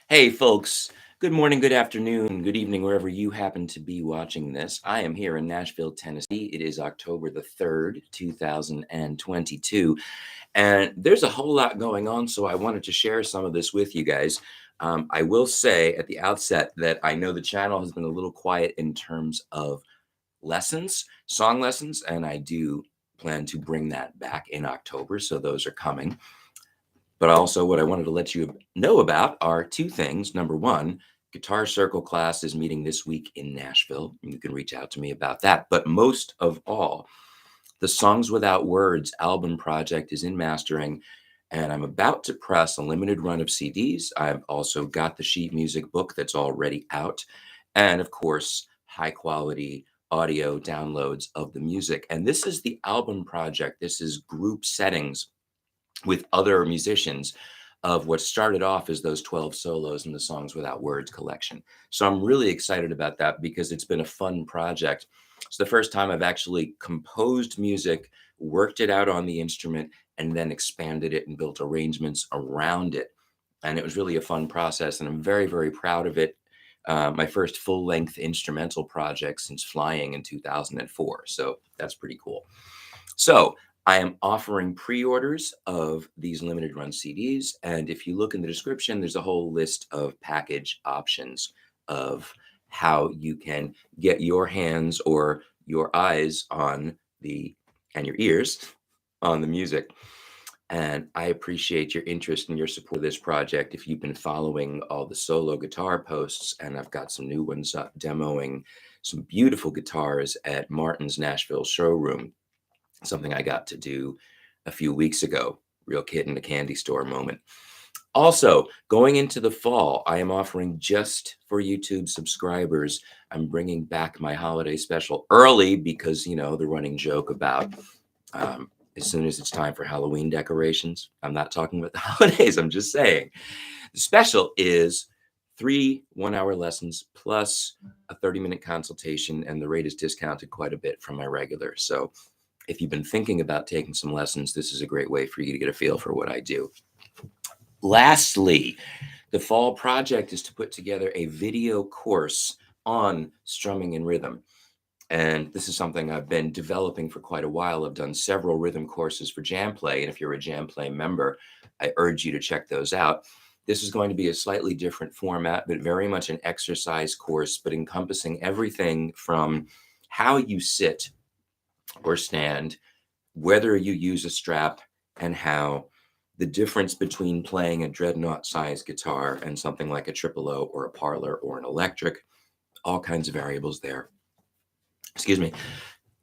Hey, folks. Good morning, good afternoon, good evening, wherever you happen to be watching this. I am here in Nashville, Tennessee. It is October the 3rd, 2022. And there's a whole lot going on, so I wanted to share some of this with you guys. I will say at the outset that I know the channel has been a little quiet in terms of lessons, song lessons, and I do plan to bring that back in October. So those are coming. But also, what I wanted to let you know about are two things. Number one, Guitar Circle class is meeting this week in Nashville. You can reach out to me about that. But most of all, the Songs Without Words album project is in mastering, and I'm about to press a limited run of CDs. I've also got the sheet music book that's already out, and of course, high quality audio downloads of the music. And this is the album project, this is group settings with other musicians of what started off as those 12 solos in the Songs Without Words collection. So I'm really excited about that because it's been a fun project. It's the first time I've actually composed music, worked it out on the instrument, and then expanded it and built arrangements around it. And it was really a fun process, and I'm very, very proud of it. My first full-length instrumental project since Flying in 2004. So that's pretty cool. So I am offering pre-orders of these limited run CDs. And if you look in the description, there's a whole list of package options of how you can get your hands or your eyes on the and your ears on the music. And I appreciate your interest and your support of this project. If you've been following all the solo guitar posts, and I've got some new ones up demoing some beautiful guitars at Martin's Nashville showroom, something I got to do a few weeks ago. Real kid in a candy store moment. Also, going into the fall, I am offering just for YouTube subscribers, I'm bringing back my holiday special early because, the running joke about as soon as it's time for Halloween decorations. I'm not talking about the holidays, I'm just saying. The special is 3 1-hour lessons plus a 30-minute consultation, and the rate is discounted quite a bit from my regular. So if you've been thinking about taking some lessons, this is a great way for you to get a feel for what I do. Lastly, the fall project is to put together a video course on strumming and rhythm. And this is something I've been developing for quite a while. I've done several rhythm courses for JamPlay. And if you're a JamPlay member, I urge you to check those out. This is going to be a slightly different format, but very much an exercise course, but encompassing everything from how you sit or stand, whether you use a strap, and how the difference between playing a dreadnought sized guitar and something like a triple O or a parlor or an electric, all kinds of variables there. Excuse me.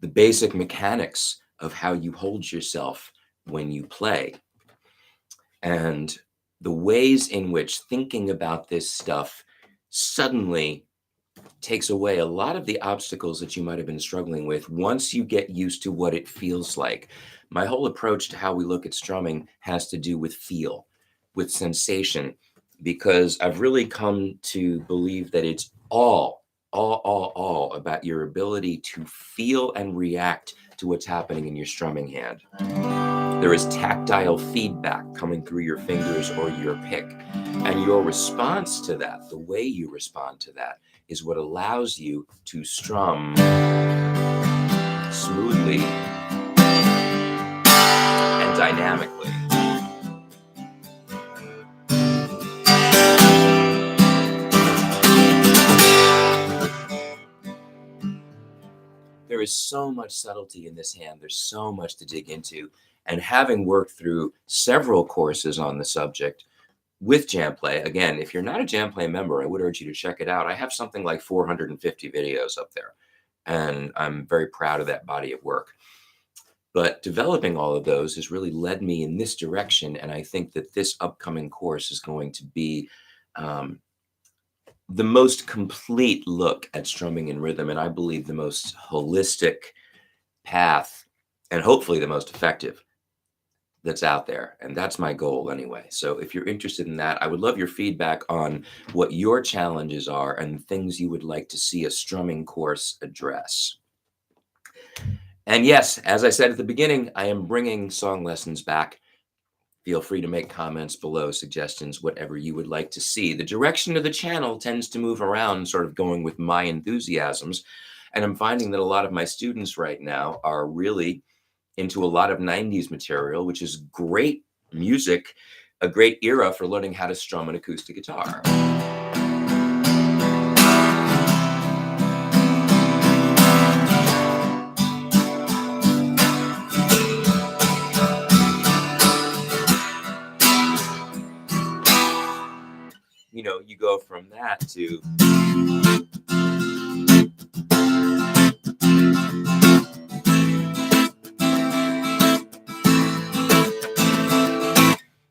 The basic mechanics of how you hold yourself when you play, and the ways in which thinking about this stuff suddenly takes away a lot of the obstacles that you might have been struggling with once you get used to what it feels like. My whole approach to how we look at strumming has to do with feel, with sensation, because I've really come to believe that it's all about your ability to feel and react to what's happening in your strumming hand. There is tactile feedback coming through your fingers or your pick. And your response to that, the way you respond to that, is what allows you to strum smoothly and dynamically. There is so much subtlety in this hand. There's so much to dig into. And having worked through several courses on the subject with JamPlay, again, if you're not a JamPlay member, I would urge you to check it out. I have something like 450 videos up there, and I'm very proud of that body of work. But developing all of those has really led me in this direction, and I think that this upcoming course is going to be the most complete look at strumming and rhythm, and I believe the most holistic path, and hopefully the most effective that's out there. And that's my goal anyway. So if you're interested in that, I would love your feedback on what your challenges are and things you would like to see a strumming course address. And yes, as I said at the beginning, I am bringing song lessons back. Feel free to make comments below, suggestions, whatever you would like to see. The direction of the channel tends to move around, sort of going with my enthusiasms. And I'm finding that a lot of my students right now are really into a lot of 90s material, which is great music, a great era for learning how to strum an acoustic guitar. You go from that to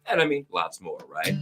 and I mean lots more, right?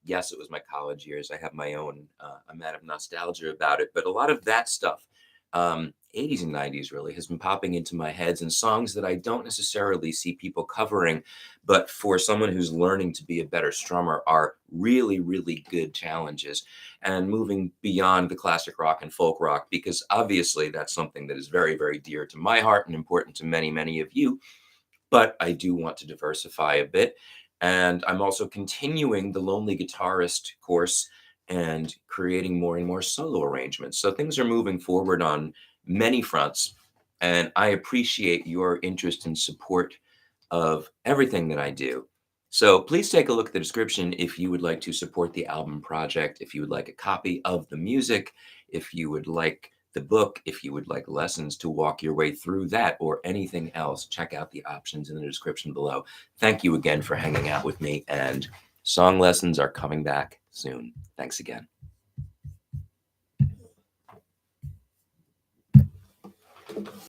Yes, it was my college years. I have my own amount of nostalgia about it, but a lot of that stuff, 80s and 90s really, has been popping into my heads and songs that I don't necessarily see people covering, but for someone who's learning to be a better strummer are really, really good challenges. And moving beyond the classic rock and folk rock, because obviously that's something that is very, very dear to my heart and important to many, many of you. But I do want to diversify a bit. And I'm also continuing the Lonely Guitarist course and creating more and more solo arrangements. So things are moving forward on many fronts. And I appreciate your interest and support of everything that I do. So please take a look at the description if you would like to support the album project, if you would like a copy of the music, if you would like the book, if you would like lessons to walk your way through that or anything else. Check out the options in the description below. Thank you again for hanging out with me, and song lessons are coming back soon. Thanks again.